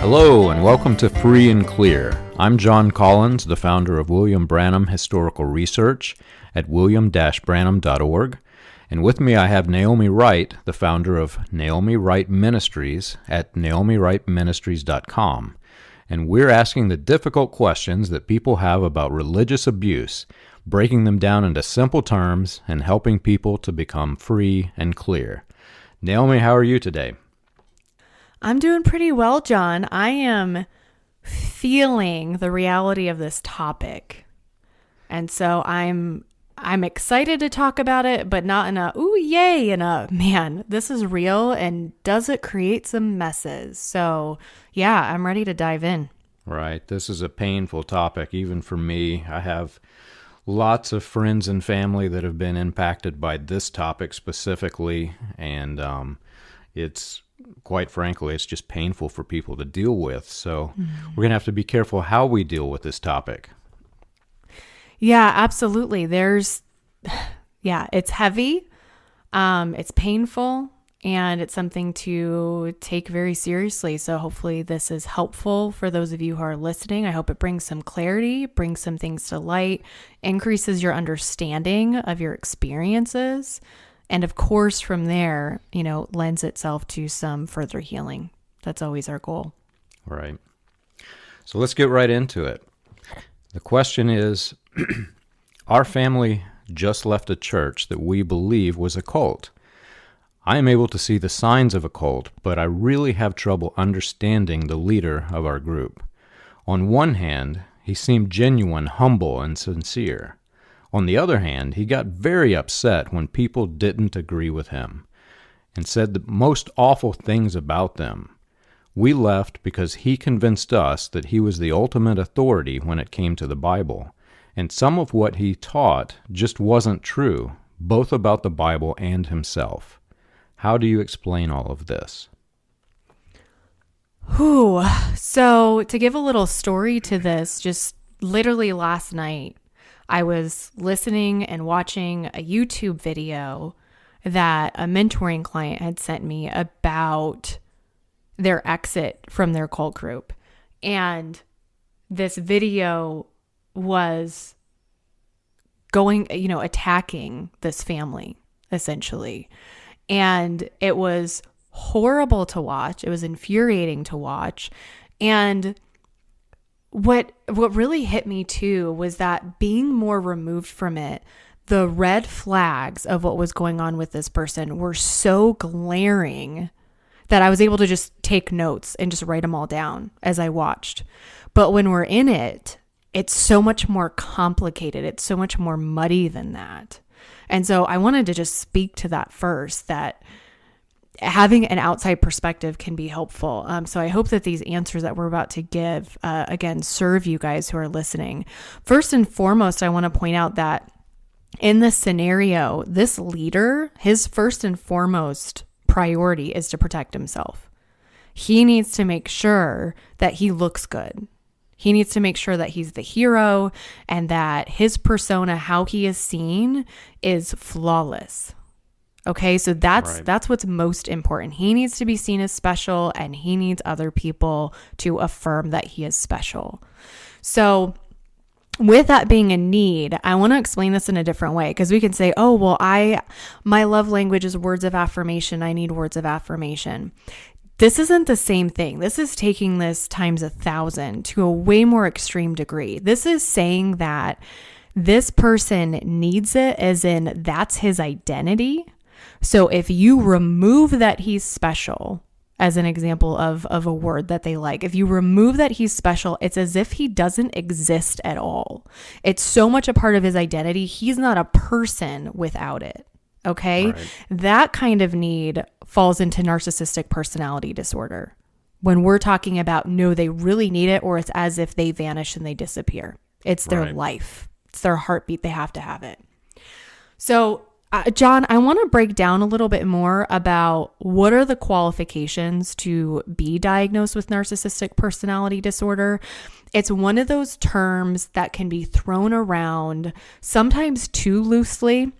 Hello and welcome to Free and Clear. I'm John Collins, the founder of William Branham Historical Research at william-branham.org. And with me I have Naomi Wright, the founder of Naomi Wright Ministries at naomiwrightministries.com. And we're asking the difficult questions that people have about religious abuse, breaking them down into simple terms and helping people to become free and clear. Naomi, how are you today? I'm doing pretty well, John. I am feeling the reality of this topic. And so I'm excited to talk about it, but not in a, ooh, yay, in a, man, this is real and does it create some messes? So yeah, I'm ready to dive in. Right. This is a painful topic, even for me. I have lots of friends and family that have been impacted by this topic specifically, and it's quite frankly, it's just painful for people to deal with. So we're going to have to be careful how we deal with this topic. Yeah, absolutely. It's heavy, it's painful, and it's something to take very seriously. So hopefully this is helpful for those of you who are listening. I hope it brings some clarity, brings some things to light, increases your understanding of your experiences. And of course, from there, lends itself to some further healing. That's always our goal. Right. So let's get right into it. The question is, our family just left a church that we believe was a cult. I am able to see the signs of a cult, but I really have trouble understanding the leader of our group. On one hand, he seemed genuine, humble, and sincere. On the other hand, he got very upset when people didn't agree with him and said the most awful things about them. We left because he convinced us that he was the ultimate authority when it came to the Bible, and some of what he taught just wasn't true, both about the Bible and himself. How do you explain all of this? So to give a little story to this, just literally last night, I was listening and watching a YouTube video that a mentoring client had sent me about their exit from their cult group. And this video was attacking this family, essentially. And it was horrible to watch. It was infuriating to watch. And what really hit me too was that being more removed from it, the red flags of what was going on with this person were so glaring that I was able to just take notes and just write them all down as I watched. But when we're in it, it's so much more complicated. It's so much more muddy than that. And so I wanted to just speak to that first, that having an outside perspective can be helpful. So I hope that these answers that we're about to give, again, serve you guys who are listening. First and foremost, I want to point out that in this scenario, this leader, his first and foremost priority is to protect himself. He needs to make sure that he looks good. He needs to make sure that he's the hero and that his persona, how he is seen, is flawless. Okay, so that's what's most important. He needs to be seen as special, and he needs other people to affirm that he is special. So with that being a need, I want to explain this in a different way, because we can say, oh, well, my love language is words of affirmation. I need words of affirmation. This isn't the same thing. This is taking this times 1,000 to a way more extreme degree. This is saying that this person needs it, as in that's his identity. So if you remove that he's special, as an example of a word that they like, if you remove that he's special, it's as if he doesn't exist at all. It's so much a part of his identity. He's not a person without it. Okay. Right. That kind of need falls into narcissistic personality disorder. When we're talking about, no, they really need it, or it's as if they vanish and they disappear. It's their life. It's their heartbeat. They have to have it. So John, I want to break down a little bit more about what are the qualifications to be diagnosed with narcissistic personality disorder. It's one of those terms that can be thrown around sometimes too loosely.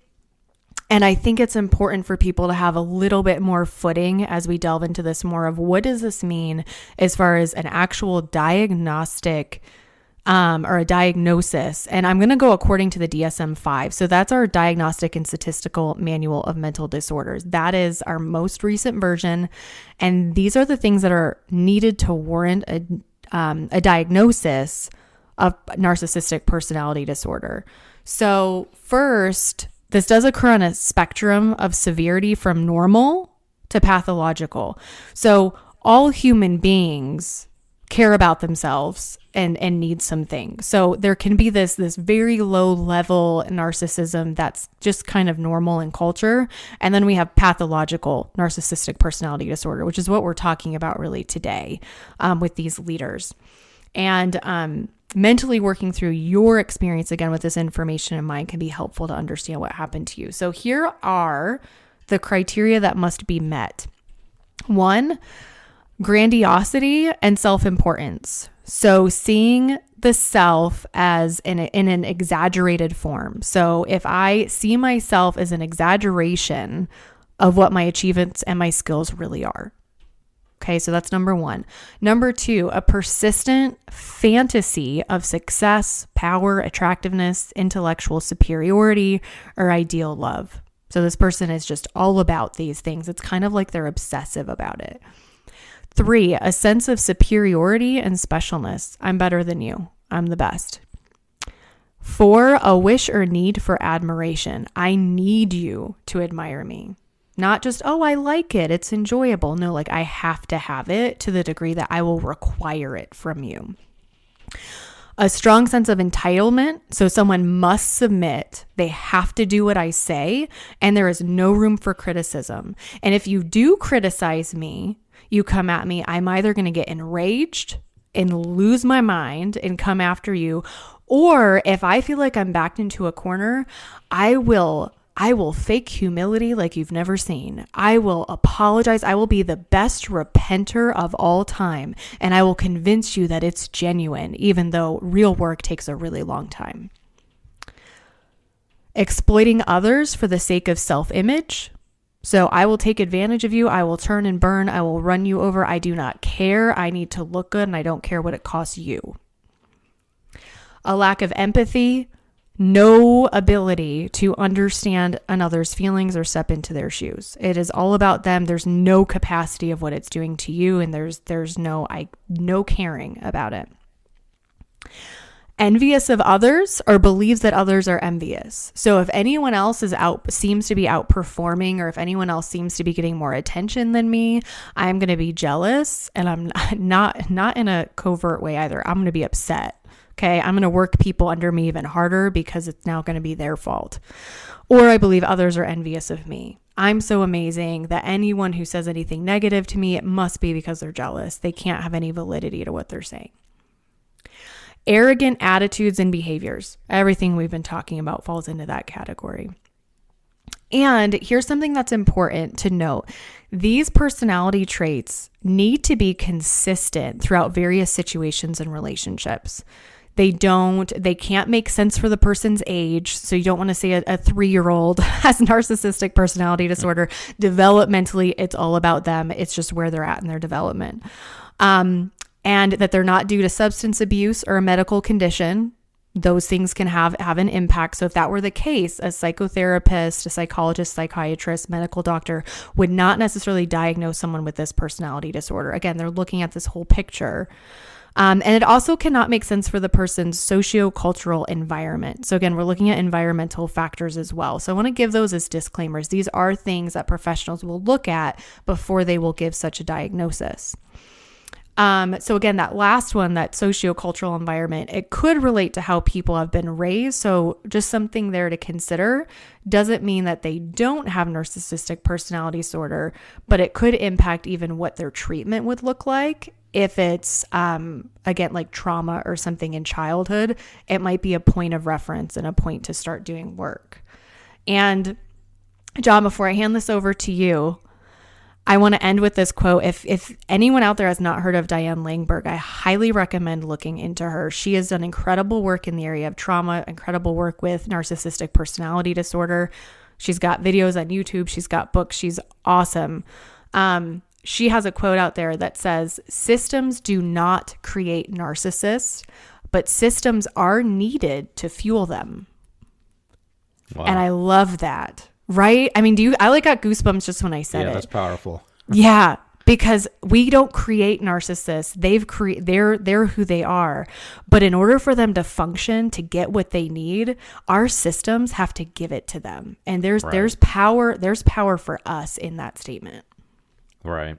And I think it's important for people to have a little bit more footing as we delve into this more of what does this mean as far as an actual diagnostic or a diagnosis. And I'm going to go according to the DSM-5. So that's our Diagnostic and Statistical Manual of Mental Disorders. That is our most recent version. And these are the things that are needed to warrant a diagnosis of narcissistic personality disorder. So first, this does occur on a spectrum of severity from normal to pathological. So all human beings care about themselves and need some things. So there can be this very low level narcissism that's just kind of normal in culture. And then we have pathological narcissistic personality disorder, which is what we're talking about really today with these leaders. And mentally working through your experience again with this information in mind can be helpful to understand what happened to you. So here are the criteria that must be met. 1, grandiosity and self-importance. So seeing the self as in an exaggerated form. So if I see myself as an exaggeration of what my achievements and my skills really are. Okay, so that's number 1. Number 2, a persistent fantasy of success, power, attractiveness, intellectual superiority, or ideal love. So this person is just all about these things. It's kind of like they're obsessive about it. 3, a sense of superiority and specialness. I'm better than you. I'm the best. 4, a wish or need for admiration. I need you to admire me. Not just, oh, I like it, it's enjoyable. No, like I have to have it to the degree that I will require it from you. A strong sense of entitlement. So someone must submit. They have to do what I say, and there is no room for criticism. And if you do criticize me, you come at me, I'm either going to get enraged and lose my mind and come after you, or if I feel like I'm backed into a corner, I will fake humility like you've never seen. I will apologize. I will be the best repenter of all time. And I will convince you that it's genuine, even though real work takes a really long time. Exploiting others for the sake of self-image. So I will take advantage of you. I will turn and burn. I will run you over. I do not care. I need to look good and I don't care what it costs you. A lack of empathy. No ability to understand another's feelings or step into their shoes. It is all about them. There's no capacity of what it's doing to you, and there's no caring about it. Envious of others, or believes that others are envious. So if anyone else seems to be outperforming, or if anyone else seems to be getting more attention than me, I'm going to be jealous, and I'm not in a covert way either. I'm going to be upset. Okay, I'm going to work people under me even harder because it's now going to be their fault. Or I believe others are envious of me. I'm so amazing that anyone who says anything negative to me, it must be because they're jealous. They can't have any validity to what they're saying. Arrogant attitudes and behaviors. Everything we've been talking about falls into that category. And here's something that's important to note. These personality traits need to be consistent throughout various situations and relationships. They can't make sense for the person's age. So you don't want to say a 3-year-old has narcissistic personality disorder. Developmentally, it's all about them. It's just where they're at in their development. And that they're not due to substance abuse or a medical condition. Those things can have an impact. So if that were the case, a psychotherapist, a psychologist, psychiatrist, medical doctor would not necessarily diagnose someone with this personality disorder. Again, they're looking at this whole picture. And it also cannot make sense for the person's socio-cultural environment. So again, we're looking at environmental factors as well. So I want to give those as disclaimers. These are things that professionals will look at before they will give such a diagnosis. So again, that last one, that socio-cultural environment, it could relate to how people have been raised. So just something there to consider. Doesn't mean that they don't have narcissistic personality disorder, but it could impact even what their treatment would look like. If it's, again, like trauma or something in childhood, it might be a point of reference and a point to start doing work. And John, before I hand this over to you, I want to end with this quote. If anyone out there has not heard of Diane Langberg, I highly recommend looking into her. She has done incredible work in the area of trauma, incredible work with narcissistic personality disorder. She's got videos on YouTube. She's got books. She's awesome. She has a quote out there that says, systems do not create narcissists, but systems are needed to fuel them. Wow. And I love that. Right? I mean, I like got goosebumps just when I said it. Yeah, that's powerful. Yeah, because we don't create narcissists. They're who they are. But in order for them to function, to get what they need, our systems have to give it to them. And there's power for us in that statement. Right.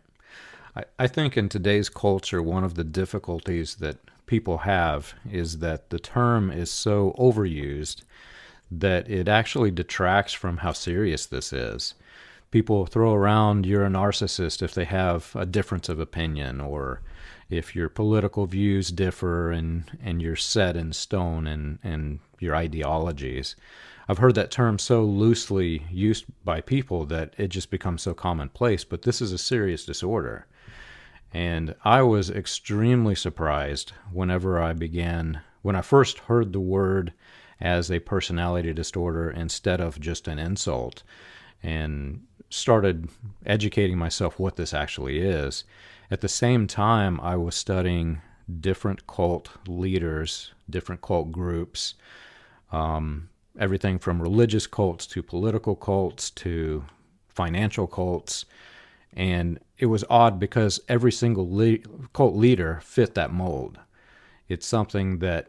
I think in today's culture, one of the difficulties that people have is that the term is so overused that it actually detracts from how serious this is. People throw around, you're a narcissist, if they have a difference of opinion, or if your political views differ and you're set in stone and your ideologies. I've heard that term so loosely used by people that it just becomes so commonplace, but this is a serious disorder. And I was extremely surprised when I first heard the word as a personality disorder instead of just an insult, and started educating myself what this actually is. At the same time, I was studying different cult leaders, different cult groups, everything from religious cults to political cults to financial cults. And it was odd because every single cult leader fit that mold. It's something that,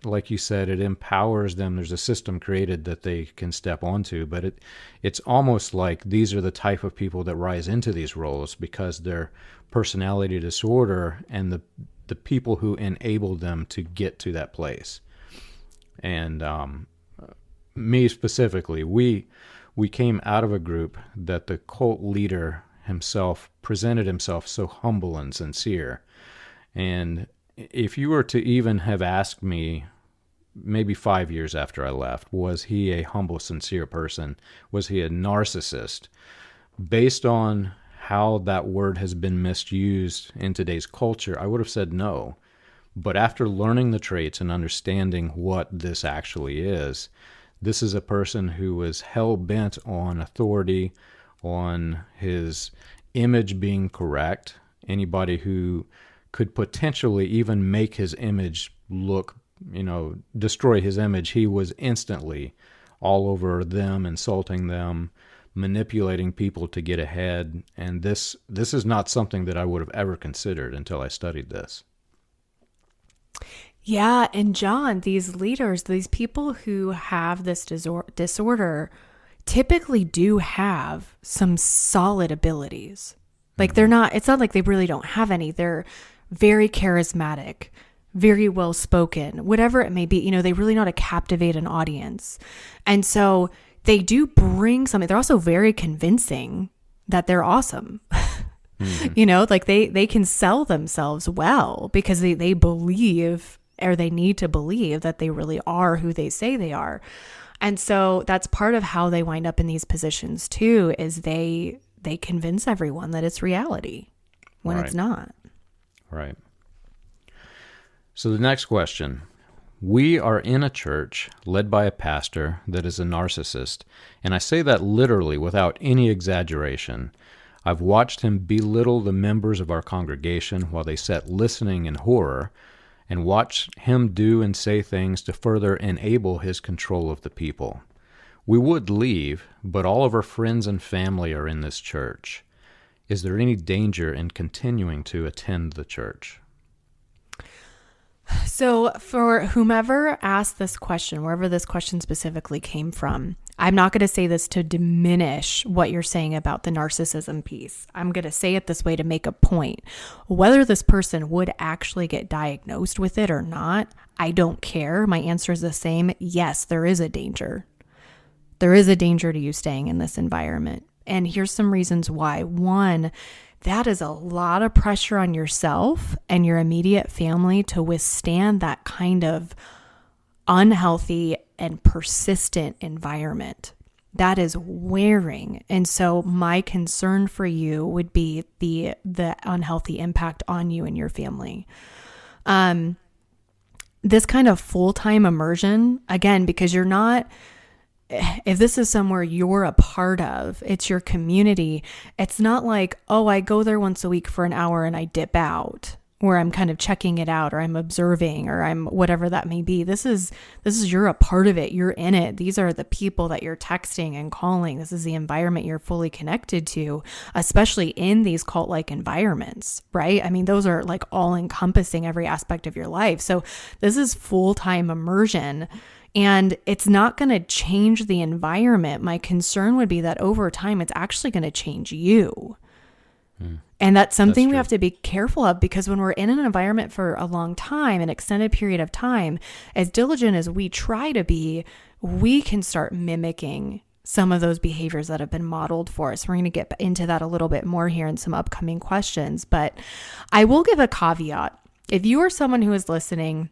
like you said, it empowers them. There's a system created that they can step onto, but it's almost like these are the type of people that rise into these roles because their personality disorder and the people who enable them to get to that place. And me specifically, we came out of a group that the cult leader himself presented himself so humble and sincere. And if you were to even have asked me maybe 5 years after I left, was he a humble, sincere person? Was he a narcissist? Based on how that word has been misused in today's culture, I would have said no. But after learning the traits and understanding what this actually is, this is a person who was hell-bent on authority, on his image being correct. Anybody who could potentially even make his image look, destroy his image, he was instantly all over them, insulting them, manipulating people to get ahead. And this is not something that I would have ever considered until I studied this. Yeah, and John, these leaders, these people who have this disorder typically do have some solid abilities. Like it's not like they really don't have any. They're very charismatic, very well spoken, whatever it may be. They really know how to captivate an audience. And so they do bring something. They're also very convincing that they're awesome. Like they can sell themselves well because they believe, or they need to believe, that they really are who they say they are. And so that's part of how they wind up in these positions too, is they convince everyone that it's reality when it's not. Right. So the next question. We are in a church led by a pastor that is a narcissist, and I say that literally without any exaggeration. I've watched him belittle the members of our congregation while they sat listening in horror, and watched him do and say things to further enable his control of the people. We would leave, but all of our friends and family are in this church. Is there any danger in continuing to attend the church? So for whomever asked this question, wherever this question specifically came from, I'm not going to say this to diminish what you're saying about the narcissism piece. I'm going to say it this way to make a point. Whether this person would actually get diagnosed with it or not, I don't care. My answer is the same. Yes, there is a danger. There is a danger to you staying in this environment. And here's some reasons why. One, that is a lot of pressure on yourself and your immediate family to withstand that kind of unhealthy and persistent environment. That is wearing. And so my concern for you would be the unhealthy impact on you and your family. This kind of full-time immersion, again, because you're not if this is somewhere you're a part of, it's your community. It's not like, oh, I go there once a week for an hour and I dip out, where I'm kind of checking it out, or I'm observing, or I'm whatever that may be. This is you're a part of it. You're in it. These are the people that you're texting and calling. This is the environment you're fully connected to, especially in these cult-like environments, right? I mean, those are like all encompassing every aspect of your life. So this is full-time immersion, and it's not going to change the environment. My concern would be that over time, it's actually going to change you. And that's something we have to be careful of, because when we're in an environment for a long time, an extended period of time, as diligent as we try to be, we can start mimicking some of those behaviors that have been modeled for us. We're going to get into that a little bit more here in some upcoming questions, but I will give a caveat. If you are someone who is listening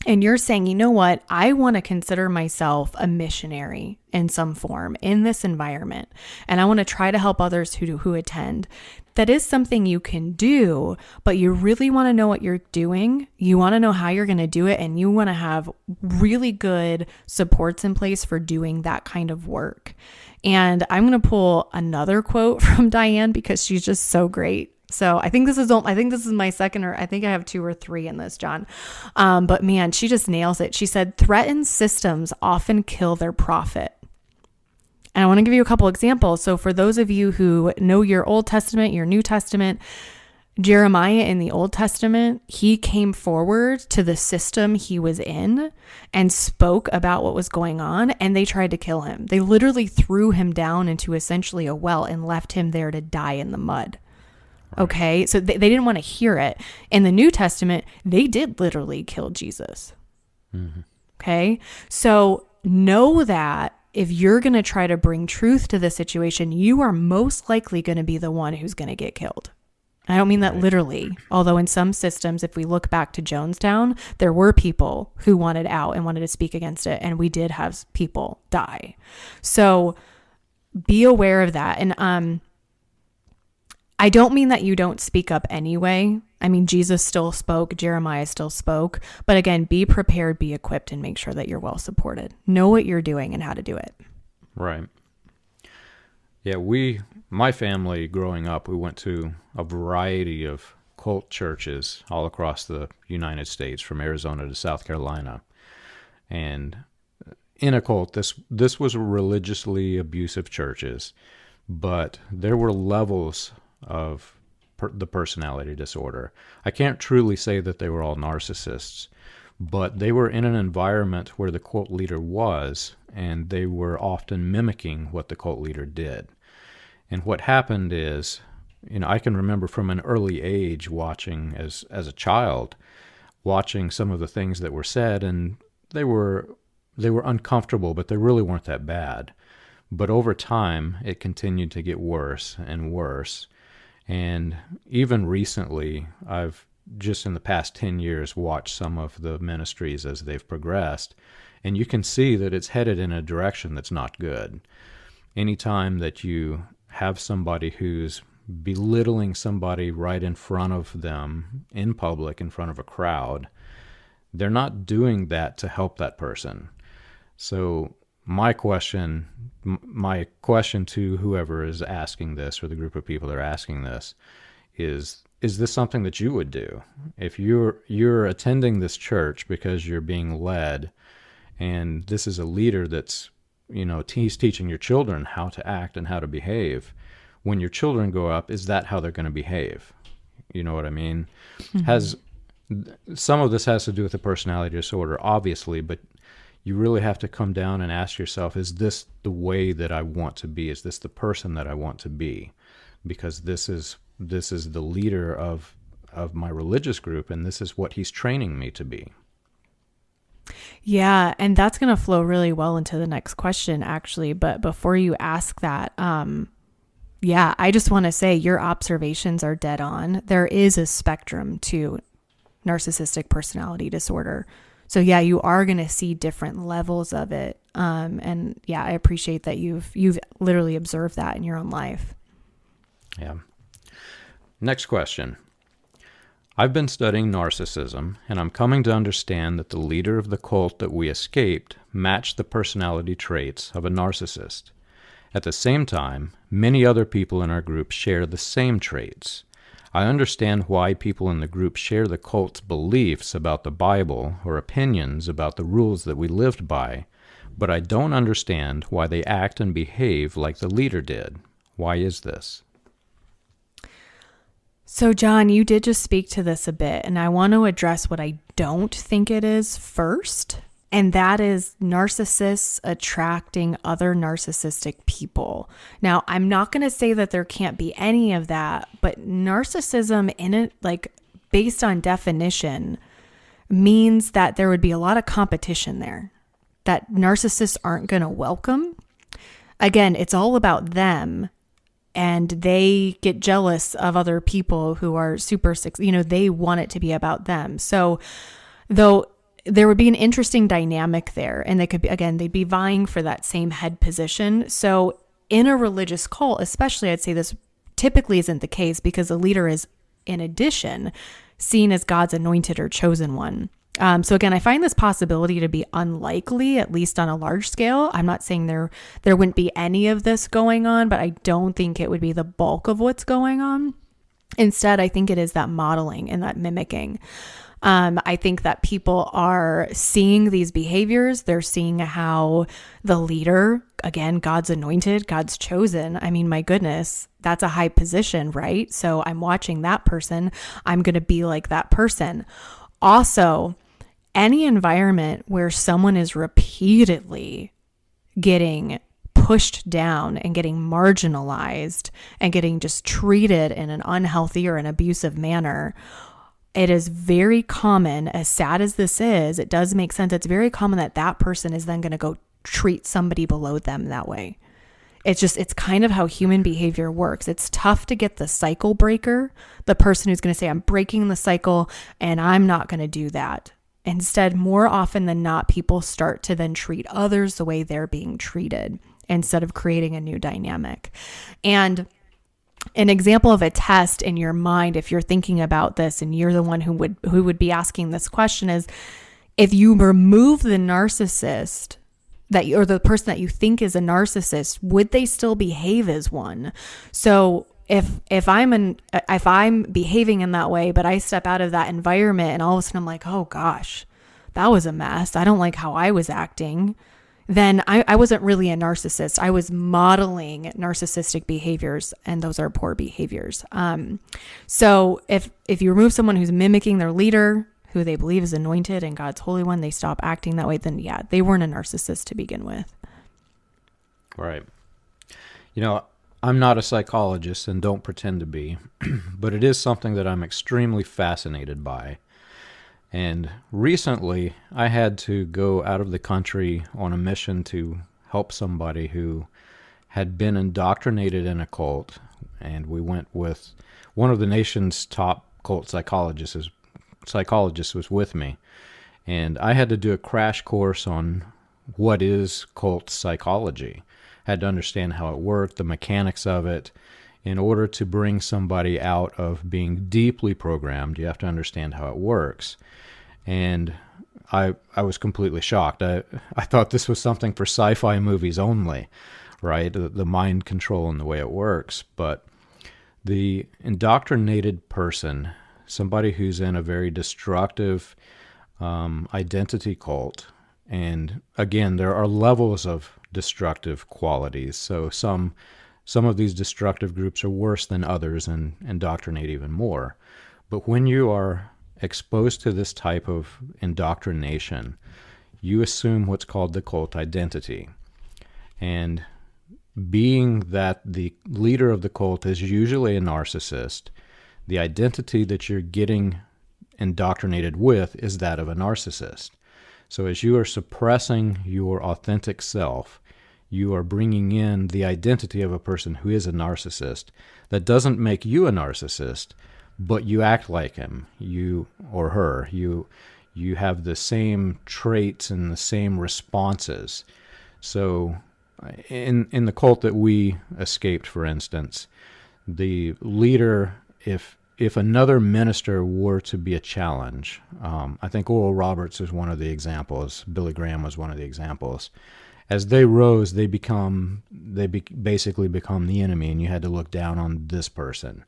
and you're saying, you know what, I want to consider myself a missionary in some form in this environment, and I want to try to help others who attend, that is something you can do, but you really want to know what you're doing. You want to know how you're going to do it, and you want to have really good supports in place for doing that kind of work. And I'm going to pull another quote from Diane because she's just so great. So I think this is my second, or I think I have 2 or 3 in this, John. But man, she just nails it. She said, threatened systems often kill their prophet. And I want to give you a couple examples. So for those of you who know your Old Testament, your New Testament, Jeremiah in the Old Testament, he came forward to the system he was in and spoke about what was going on, and they tried to kill him. They literally threw him down into essentially a well and left him there to die in the mud. Okay, so they didn't want to hear it. In the New Testament, they did literally kill Jesus. Mm-hmm. Okay, so know that if you're going to try to bring truth to the situation, you are most likely going to be the one who's going to get killed. I don't mean that literally, although in some systems, if we look back to Jonestown, there were people who wanted out and wanted to speak against it, and we did have people die. So be aware of that. And I don't mean that you don't speak up anyway. I mean, Jesus still spoke, Jeremiah still spoke, but again, be prepared, be equipped, and make sure that you're well supported. Know what you're doing and how to do it. Right. Yeah, my family growing up, we went to a variety of cult churches all across the United States, from Arizona to South Carolina. And in a cult, this was religiously abusive churches, but there were levels of the personality disorder. I can't truly say that they were all narcissists, but they were in an environment where the cult leader was, and they were often mimicking what the cult leader did. And what happened is, I can remember from an early age watching as a child, watching some of the things that were said, and they were uncomfortable, but they really weren't that bad. But over time, it continued to get worse and worse. And even recently, I've just in the past 10 years watched some of the ministries as they've progressed, and you can see that it's headed in a direction that's not good. Anytime that you have somebody who's belittling somebody right in front of them, in public, in front of a crowd, they're not doing that to help that person. So my question to whoever is asking this, or the group of people that are asking this, is this something that you would do? If you're attending this church because you're being led, and this is a leader that's, he's teaching your children how to act and how to behave. When your children grow up, is that how they're going to behave? You know what I mean? Mm-hmm. Some of this has to do with the personality disorder, obviously, but you really have to come down and ask yourself, is this the way that I want to be? Is this the person that I want to be? Because this is the leader of my religious group, and this is what he's training me to be. Yeah, and that's going to flow really well into the next question, actually. But before you ask that, I just want to say your observations are dead on. There is a spectrum to narcissistic personality disorder. So yeah, you are going to see different levels of it. And yeah, I appreciate that you've literally observed that in your own life. Yeah. Next question. I've been studying narcissism, and I'm coming to understand that the leader of the cult that we escaped matched the personality traits of a narcissist. At the same time, many other people in our group share the same traits. I understand why people in the group share the cult's beliefs about the Bible or opinions about the rules that we lived by, but I don't understand why they act and behave like the leader did. Why is this? So, John, you did just speak to this a bit, and I want to address what I don't think it is first, and that is narcissists attracting other narcissistic people. Now, I'm not going to say that there can't be any of that, but narcissism in it, like based on definition, means that there would be a lot of competition there that narcissists aren't going to welcome. Again, it's all about them. And they get jealous of other people who are super, they want it to be about them. So though there would be an interesting dynamic there, and they could be, again, they'd be vying for that same head position. So in a religious cult, especially, I'd say this typically isn't the case because the leader is, in addition, seen as God's anointed or chosen one. So again, I find this possibility to be unlikely, at least on a large scale. I'm not saying there wouldn't be any of this going on, but I don't think it would be the bulk of what's going on. Instead, I think it is that modeling and that mimicking. I think that people are seeing these behaviors. They're seeing how the leader, again, God's anointed, God's chosen. I mean, my goodness, that's a high position, right? So I'm watching that person. I'm going to be like that person. Also, any environment where someone is repeatedly getting pushed down and getting marginalized and getting just treated in an unhealthy or an abusive manner, it is very common, as sad as this is, it does make sense. It's very common that that person is then going to go treat somebody below them that way. It's kind of how human behavior works. It's tough to get the cycle breaker, the person who's going to say, I'm breaking the cycle and I'm not going to do that. Instead, more often than not, people start to then treat others the way they're being treated instead of creating a new dynamic. And an example of a test in your mind, if you're thinking about this and you're the one who would be asking this question, is if you remove the narcissist or the person that you think is a narcissist, would they still behave as one? So if I'm behaving in that way, but I step out of that environment and all of a sudden I'm like, oh gosh, that was a mess. I don't like how I was acting. Then I wasn't really a narcissist. I was modeling narcissistic behaviors, and those are poor behaviors. So if you remove someone who's mimicking their leader, who they believe is anointed and God's holy one, they stop acting that way, then yeah, they weren't a narcissist to begin with. Right. I'm not a psychologist and don't pretend to be, but it is something that I'm extremely fascinated by. And recently, I had to go out of the country on a mission to help somebody who had been indoctrinated in a cult, and we went with one of the nation's top cult psychologists was with me, and I had to do a crash course on what is cult psychology. Had to understand how it worked, the mechanics of it. In order to bring somebody out of being deeply programmed, you have to understand how it works. And I was completely shocked. I thought this was something for sci-fi movies only, right? The mind control and the way it works. But the indoctrinated person, somebody who's in a very destructive identity cult, and again, there are levels of destructive qualities. So some of these destructive groups are worse than others and indoctrinate even more. But when you are exposed to this type of indoctrination, you assume what's called the cult identity. And being that the leader of the cult is usually a narcissist, the identity that you're getting indoctrinated with is that of a narcissist. So as you are suppressing your authentic self, you are bringing in the identity of a person who is a narcissist. That doesn't make you a narcissist, but you act like him, you or her. You have the same traits and the same responses. So in the cult that we escaped, for instance, the leader, if if another minister were to be a challenge, I think Oral Roberts is one of the examples. Billy Graham was one of the examples. As they rose, basically become the enemy, and you had to look down on this person.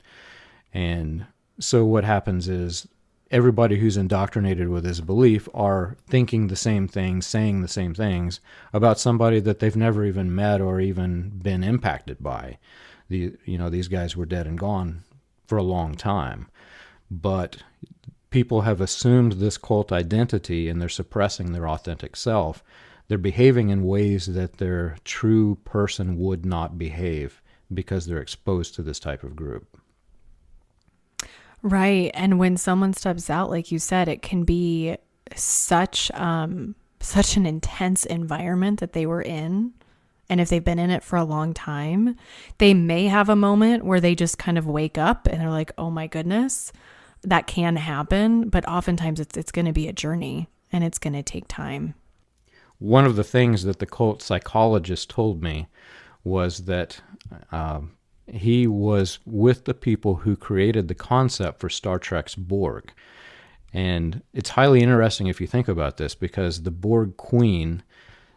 And so what happens is everybody who's indoctrinated with this belief are thinking the same things, saying the same things about somebody that they've never even met or even been impacted by. These guys were dead and gone for a long time. But people have assumed this cult identity, and they're suppressing their authentic self. They're behaving in ways that their true person would not behave because they're exposed to this type of group. Right. And when someone steps out, like you said, it can be such an intense environment that they were in. And if they've been in it for a long time, they may have a moment where they just kind of wake up and they're like, oh my goodness, that can happen. But oftentimes it's going to be a journey, and it's going to take time. One of the things that the cult psychologist told me was that he was with the people who created the concept for Star Trek's Borg. And it's highly interesting if you think about this, because the Borg Queen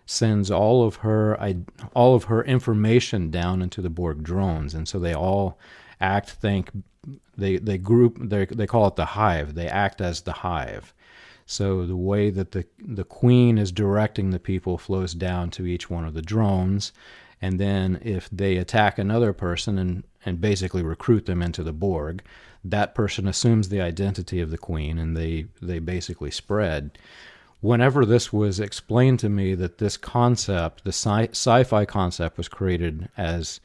sends all of her information down into the Borg drones, and so they all they call it the hive. They act as the hive. So the way that the queen is directing the people flows down to each one of the drones, and then if they attack another person and basically recruit them into the Borg, that person assumes the identity of the queen, and they basically spread. Whenever this was explained to me that this concept, the sci-fi concept, was created as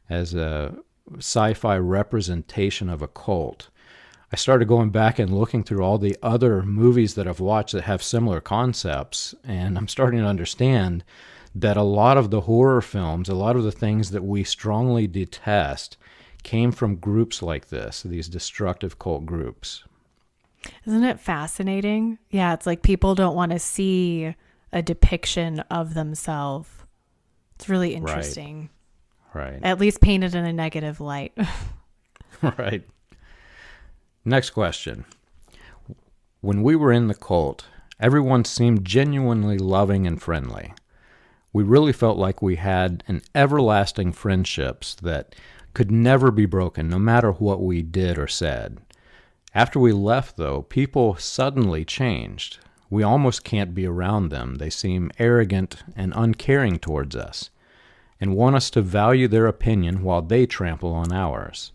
a sci-fi representation of a cult, I started going back and looking through all the other movies that I've watched that have similar concepts, and I'm starting to understand that a lot of the horror films, a lot of the things that we strongly detest, came from groups like this, these destructive cult groups. Isn't it fascinating? Yeah, it's like people don't want to see a depiction of themselves. It's really interesting. Right. At least painted in a negative light. Right. Next question. When we were in the cult, everyone seemed genuinely loving and friendly. We really felt like we had an everlasting friendships that could never be broken, no matter what we did or said. After we left, though, people suddenly changed. We almost can't be around them. They seem arrogant and uncaring towards us, and want us to value their opinion while they trample on ours.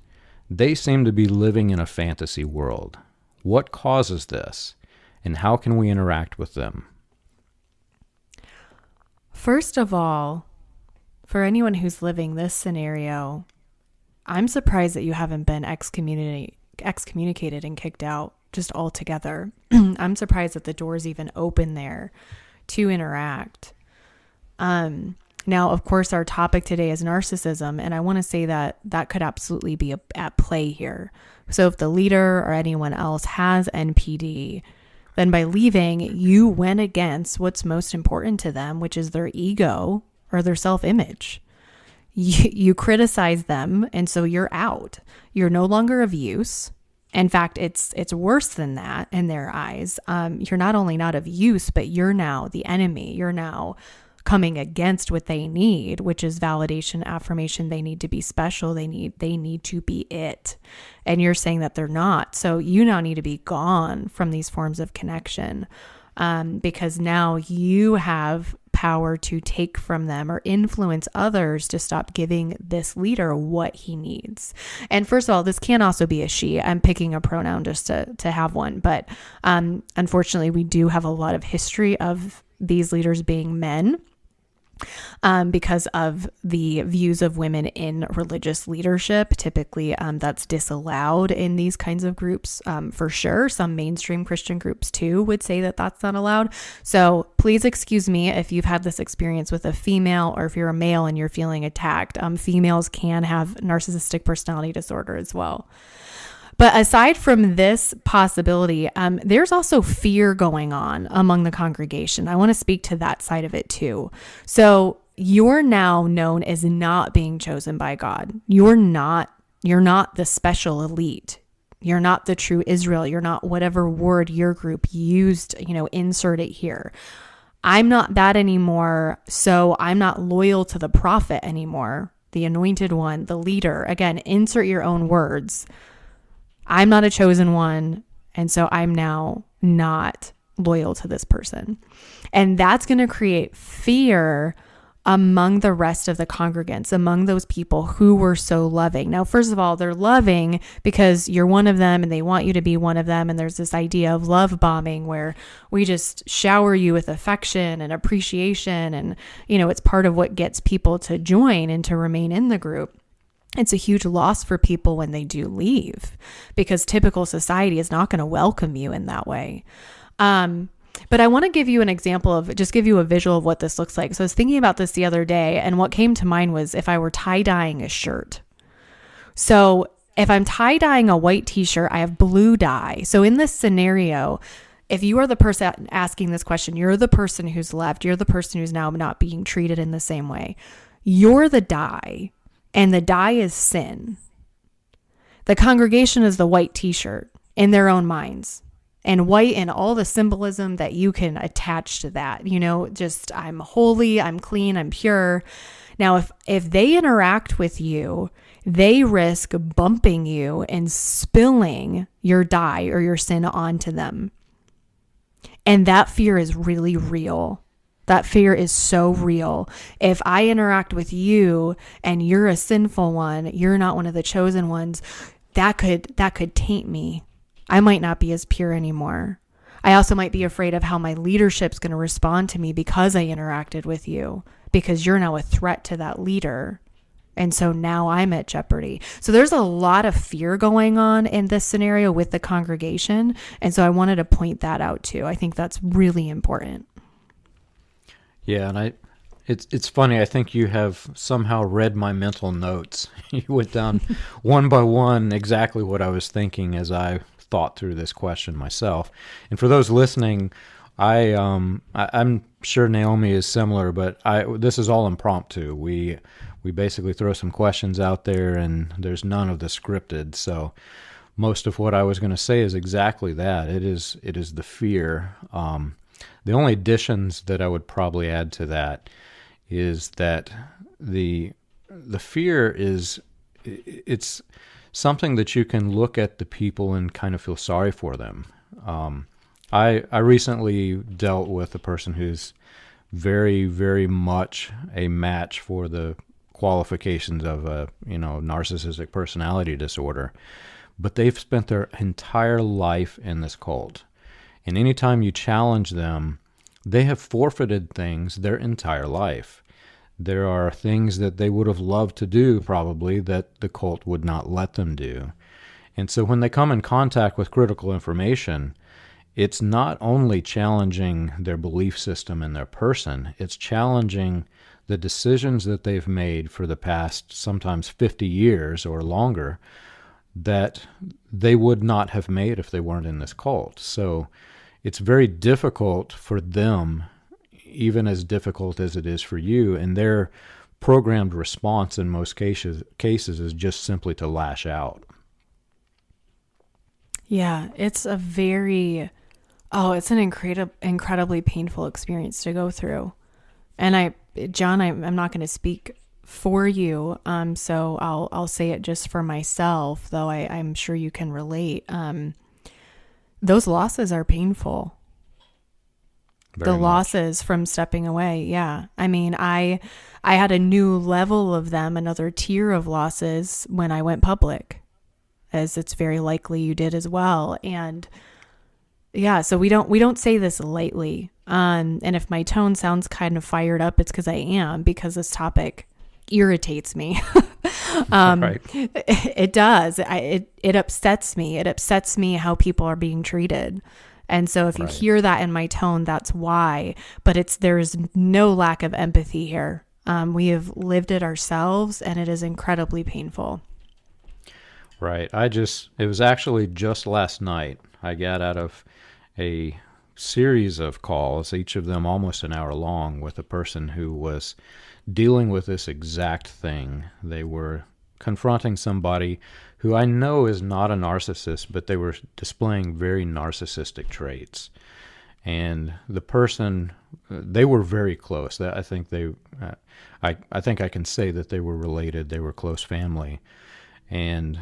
They seem to be living in a fantasy world. What causes this, and how can we interact with them? First of all, for anyone who's living this scenario, I'm surprised that you haven't been excommunicated and kicked out just altogether. I'm surprised that the door's even open there to interact. Now, of course, our topic today is narcissism, and I want to say that that could absolutely be at play here. So if the leader or anyone else has NPD, then by leaving, you went against what's most important to them, which is their ego or their self-image. You criticize them, and so you're out. You're no longer of use. In fact, it's worse than that in their eyes. You're not only not of use, but you're now the enemy. You're now coming against what they need, which is validation, affirmation. They need to be special. They need to be it. And you're saying that they're not. So you now need to be gone from these forms of connection, because now you have power to take from them or influence others to stop giving this leader what he needs. And first of all, this can also be a she. I'm picking a pronoun just to have one. But unfortunately, we do have a lot of history of these leaders being men, because of the views of women in religious leadership. Typically, that's disallowed in these kinds of groups, for sure. Some mainstream Christian groups too would say that that's not allowed. So please excuse me if you've had this experience with a female, or if you're a male and you're feeling attacked. Females can have narcissistic personality disorder as well. But aside from this possibility, there's also fear going on among the congregation. I want to speak to that side of it too. So you're now known as not being chosen by God. You're not the special elite. You're not the true Israel. You're not whatever word your group used, insert it here. I'm not that anymore, so I'm not loyal to the prophet anymore, the anointed one, the leader. Again, insert your own words. I'm not a chosen one, and so I'm now not loyal to this person. And that's going to create fear among the rest of the congregants, among those people who were so loving. Now, first of all, they're loving because you're one of them and they want you to be one of them. And there's this idea of love bombing where we just shower you with affection and appreciation. And, it's part of what gets people to join and to remain in the group. It's a huge loss for people when they do leave because typical society is not going to welcome you in that way. But I want to give you an example of, just give you a visual of what this looks like. So I was thinking about this the other day, and what came to mind was if I were tie-dyeing a shirt. So if I'm tie-dyeing a white t-shirt, I have blue dye. So in this scenario, if you are the person asking this question, you're the person who's left, you're the person who's now not being treated in the same way. You're the dye, and the dye is sin. The congregation is the white t-shirt in their own minds. And white and all the symbolism that you can attach to that, just I'm holy, I'm clean, I'm pure. Now, if they interact with you, they risk bumping you and spilling your dye or your sin onto them. And that fear is really real. That fear is so real. If I interact with you and you're a sinful one, you're not one of the chosen ones, that could taint me. I might not be as pure anymore. I also might be afraid of how my leadership's going to respond to me because I interacted with you, because you're now a threat to that leader. And so now I'm at jeopardy. So there's a lot of fear going on in this scenario with the congregation. And so I wanted to point that out too. I think that's really important. Yeah, and it's funny. I think you have somehow read my mental notes. You went down one by one exactly what I was thinking as I thought through this question myself. And for those listening, I'm sure Naomi is similar, but this is all impromptu. We basically throw some questions out there, and there's none of the scripted. So most of what I was going to say is exactly that. It is the fear. The only additions that I would probably add to that is that the fear is it's something that you can look at the people and kind of feel sorry for them. I recently dealt with a person who's very, very much a match for the qualifications of a narcissistic personality disorder, but they've spent their entire life in this cult. And anytime you challenge them, they have forfeited things their entire life. There are things that they would have loved to do, probably, that the cult would not let them do. And so when they come in contact with critical information, it's not only challenging their belief system and their person, it's challenging the decisions that they've made for the past sometimes 50 years or longer that they would not have made if they weren't in this cult. So it's very difficult for them, even as difficult as it is for you, and their programmed response in most cases is just simply to lash out. Yeah, it's an incredibly painful experience to go through. And John, I'm not going to speak for you, so I'll say it just for myself, though I'm sure you can relate. Those losses are painful. Very the much. losses from stepping away. Yeah. I mean, I had a new level of them, another tier of losses when I went public, as it's very likely you did as well. And yeah, so we don't say this lightly. And if my tone sounds kind of fired up, it's because I am, because this topic irritates me. Right. It does. It upsets me. It upsets me how people are being treated. And so if you hear that in my tone, that's why. But there's no lack of empathy here. We have lived it ourselves, and it is incredibly painful. Right. It was actually just last night. I got out of a series of calls, each of them almost an hour long, with a person who was dealing with this exact thing. They were confronting somebody who I know is not a narcissist, but they were displaying very narcissistic traits. And the person, they were very close. I think I think I can say that they were related. They were close family. And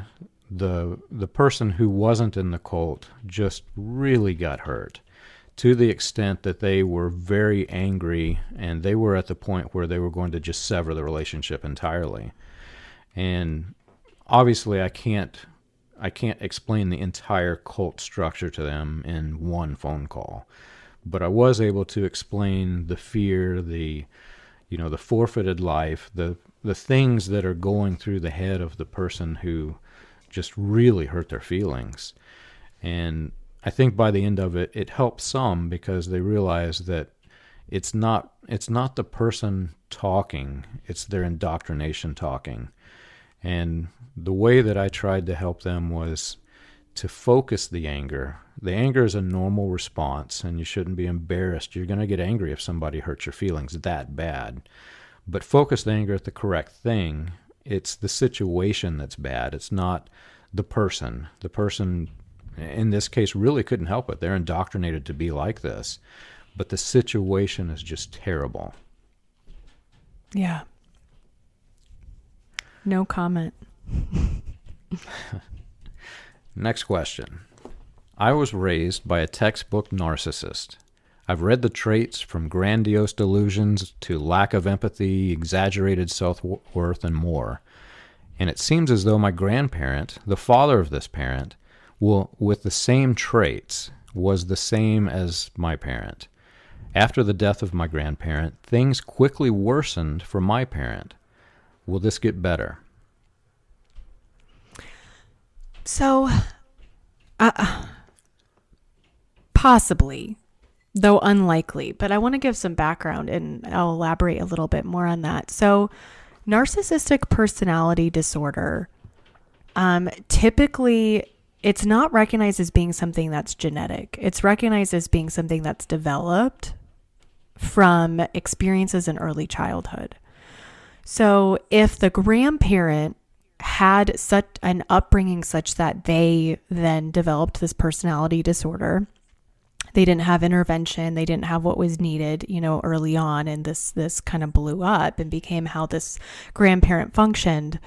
the person who wasn't in the cult just really got hurt, to the extent that they were very angry, and they were at the point where they were going to just sever the relationship entirely. And obviously I can't explain the entire cult structure to them in one phone call, but I was able to explain the fear, the forfeited life, the things that are going through the head of the person who just really hurt their feelings. And I think by the end of it, it helped some, because they realized that it's not the person talking, it's their indoctrination talking. And the way that I tried to help them was to focus the anger. The anger is a normal response, and you shouldn't be embarrassed. You're going to get angry if somebody hurts your feelings that bad. But focus the anger at the correct thing. It's the situation that's bad. It's not the person. The person, in this case, really couldn't help it. They're indoctrinated to be like this. But the situation is just terrible. Yeah. No comment. Next question. I was raised by a textbook narcissist. I've read the traits from grandiose delusions to lack of empathy, exaggerated self-worth, and more. And it seems as though my grandparent, the father of this parent, with the same traits, was the same as my parent. After the death of my grandparent, things quickly worsened for my parent. Will this get better? So, possibly, though unlikely. But I want to give some background, and I'll elaborate a little bit more on that. So, narcissistic personality disorder, typically, it's not recognized as being something that's genetic. It's recognized as being something that's developed from experiences in early childhood. So if the grandparent had such an upbringing such that they then developed this personality disorder, they didn't have intervention, they didn't have what was needed, early on, and this kind of blew up and became how this grandparent functioned,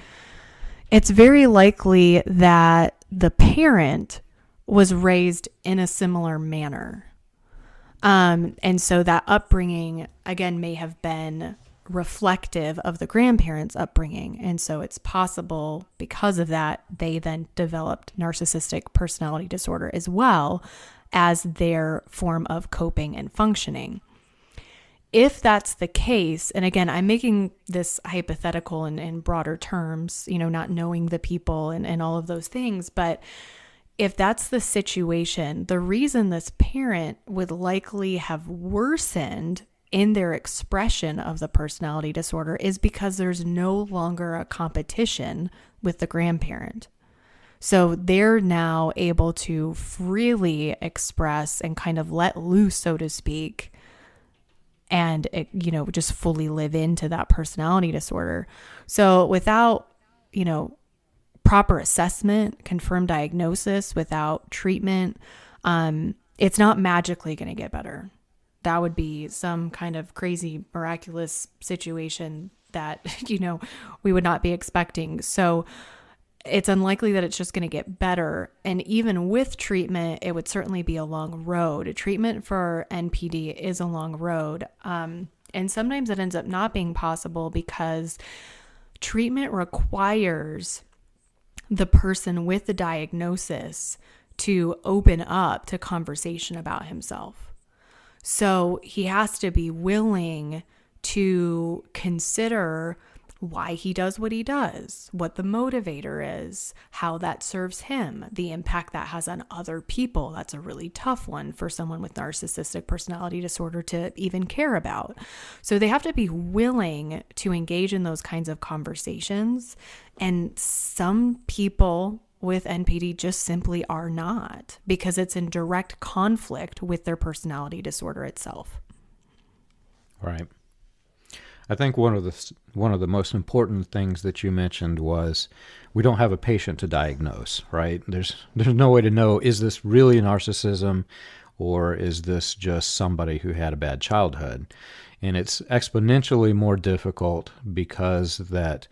it's very likely that the parent was raised in a similar manner. And so that upbringing, again, may have been reflective of the grandparents' upbringing. And so it's possible because of that, they then developed narcissistic personality disorder as well as their form of coping and functioning. If that's the case, and again, I'm making this hypothetical in broader terms, not knowing the people and all of those things, but if that's the situation, the reason this parent would likely have worsened in their expression of the personality disorder is because there's no longer a competition with the grandparent. So they're now able to freely express and kind of let loose, so to speak, and just fully live into that personality disorder. So without, proper assessment, confirmed diagnosis, without treatment, it's not magically going to get better. That would be some kind of crazy, miraculous situation that, we would not be expecting. So it's unlikely that it's just going to get better. And even with treatment, it would certainly be a long road. Treatment for NPD is a long road. And sometimes it ends up not being possible because treatment requires the person with the diagnosis to open up to conversation about himself. So he has to be willing to consider why he does what he does, what the motivator is, how that serves him, the impact that has on other people. That's a really tough one for someone with narcissistic personality disorder to even care about. So they have to be willing to engage in those kinds of conversations. And some people with NPD just simply are not, because it's in direct conflict with their personality disorder itself. Right. I think one of the most important things that you mentioned was we don't have a patient to diagnose, right? There's no way to know, is this really narcissism or is this just somebody who had a bad childhood? And it's exponentially more difficult because that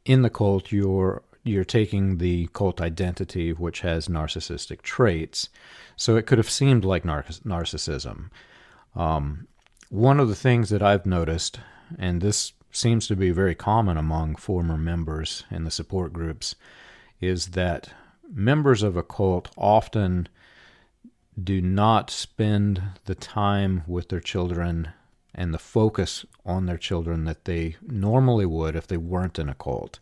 in the cult you're taking the cult identity, which has narcissistic traits, so it could have seemed like narcissism. One of the things that I've noticed, and this seems to be very common among former members in the support groups, is that members of a cult often do not spend the time with their children and the focus on their children that they normally would if they weren't in a cult.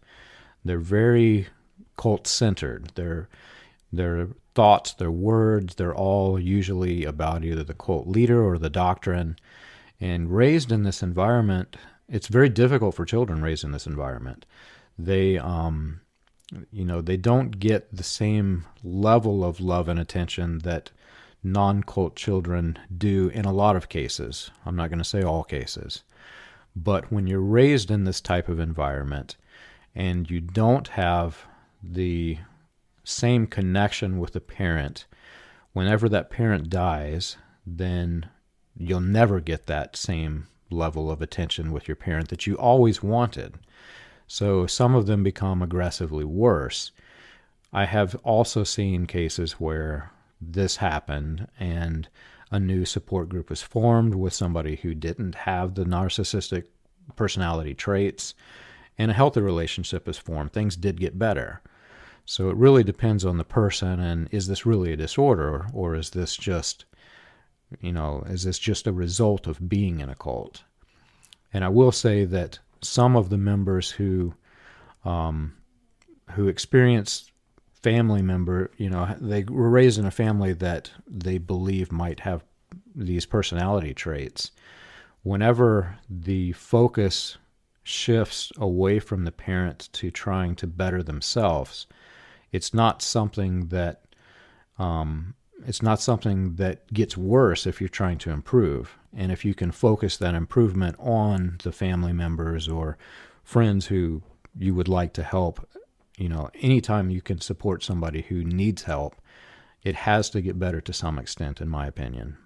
They're very cult-centered. Their thoughts, their words, they're all usually about either the cult leader or the doctrine. And raised in this environment, it's very difficult for children raised in this environment. They, they don't get the same level of love and attention that non-cult children do in a lot of cases. I'm not going to say all cases. But when you're raised in this type of environment and you don't have the same connection with the parent, whenever that parent dies, then you'll never get that same level of attention with your parent that you always wanted. So some of them become aggressively worse. I have also seen cases where this happened and a new support group was formed with somebody who didn't have the narcissistic personality traits, and a healthy relationship is formed. Things did get better. So it really depends on the person, and is this really a disorder, or is this just a result of being in a cult? And I will say that some of the members who experienced family member, they were raised in a family that they believe might have these personality traits. Whenever the focus shifts away from the parent to trying to better themselves, it's not something that gets worse if you're trying to improve. And if you can focus that improvement on the family members or friends who you would like to help, anytime you can support somebody who needs help, it has to get better to some extent, in my opinion.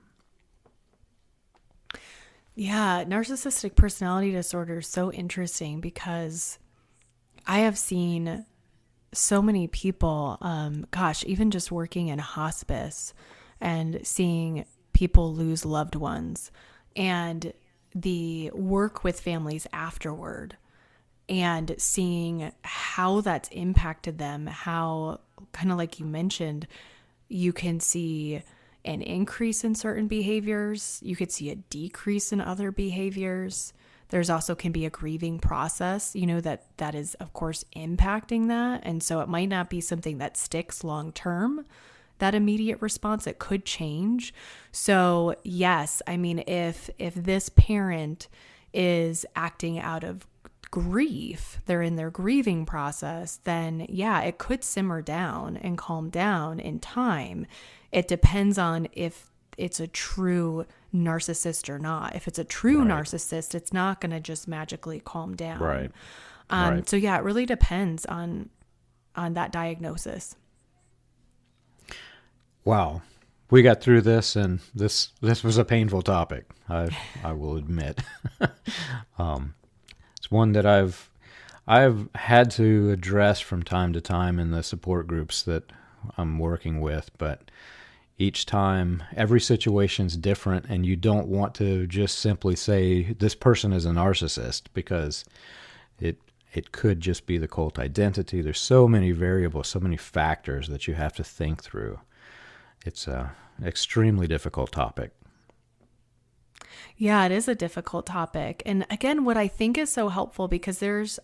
Yeah, narcissistic personality disorder is so interesting because I have seen so many people, even just working in hospice and seeing people lose loved ones and the work with families afterward and seeing how that's impacted them, how kind of like you mentioned, you can see an increase in certain behaviors. You could see a decrease in other behaviors. There's also can be a grieving process, that is, of course, impacting that. And so it might not be something that sticks long term, that immediate response. It could change. So yes, if this parent is acting out of grief, they're in their grieving process, then yeah, it could simmer down and calm down in time. It depends on if it's a true narcissist or not. If it's a true narcissist, it's not going to just magically calm down. Right. So yeah, it really depends on that diagnosis. Wow. We got through this, and this was a painful topic, I will admit. It's one that I've had to address from time to time in the support groups that I'm working with, but each time, every situation's different, and you don't want to just simply say this person is a narcissist, because it could just be the cult identity. There's so many variables, so many factors that you have to think through. It's an extremely difficult topic. Yeah, it is a difficult topic. And again, what I think is so helpful, because there's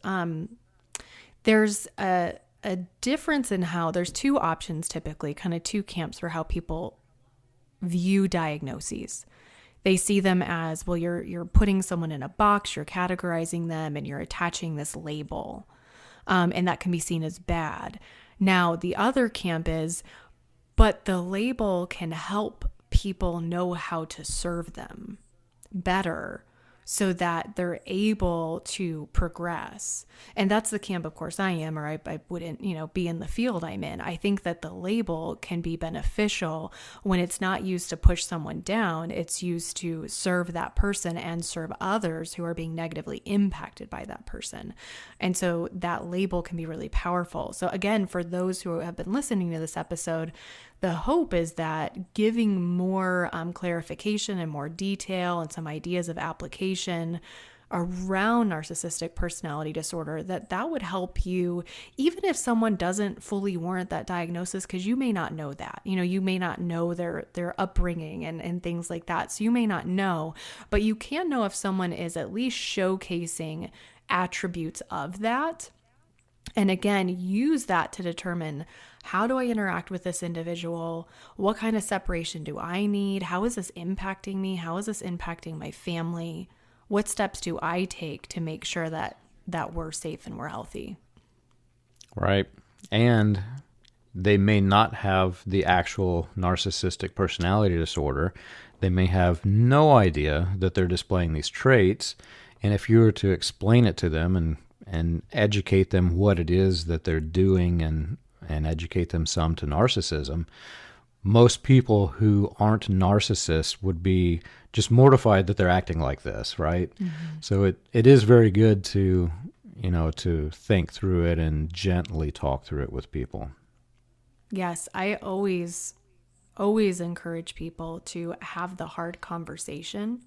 a difference in how there's two options, typically kind of two camps for how people view diagnoses. They see them as, well, you're putting someone in a box, you're categorizing them, and you're attaching this label. And that can be seen as bad. Now, the other camp is, but the label can help people know how to serve them better so that they're able to progress. And that's the camp, of course, I am, or I wouldn't, be in the field I'm in. I think that the label can be beneficial when it's not used to push someone down. It's used to serve that person and serve others who are being negatively impacted by that person. And so that label can be really powerful. So again, for those who have been listening to this episode, the hope is that giving more clarification and more detail and some ideas of application around narcissistic personality disorder, that would help you, even if someone doesn't fully warrant that diagnosis, because you may not know that. You may not know their upbringing and things like that. So you may not know, but you can know if someone is at least showcasing attributes of that. And again, use that to determine, how do I interact with this individual? What kind of separation do I need? How is this impacting me? How is this impacting my family? What steps do I take to make sure that we're safe and we're healthy? Right. And they may not have the actual narcissistic personality disorder. They may have no idea that they're displaying these traits. And if you were to explain it to them and educate them what it is that they're doing and educate them some to narcissism, most people who aren't narcissists would be just mortified that they're acting like this, right? Mm-hmm. So it is very good to, to think through it and gently talk through it with people. Yes, I always encourage people to have the hard conversation.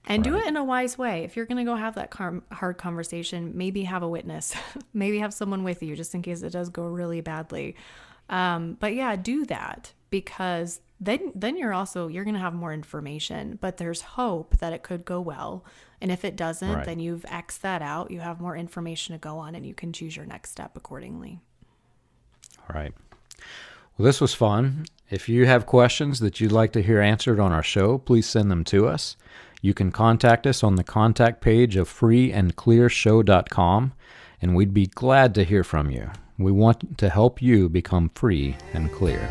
And do it in a wise way. If you're going to go have that hard conversation, maybe have a witness. Maybe have someone with you just in case it does go really badly. But yeah, do that, because then you're going to have more information, but there's hope that it could go well. And if it doesn't, then you've X'd that out. You have more information to go on, and you can choose your next step accordingly. All right. Well, this was fun. If you have questions that you'd like to hear answered on our show, please send them to us. You can contact us on the contact page of freeandclearshow.com, and we'd be glad to hear from you. We want to help you become free and clear.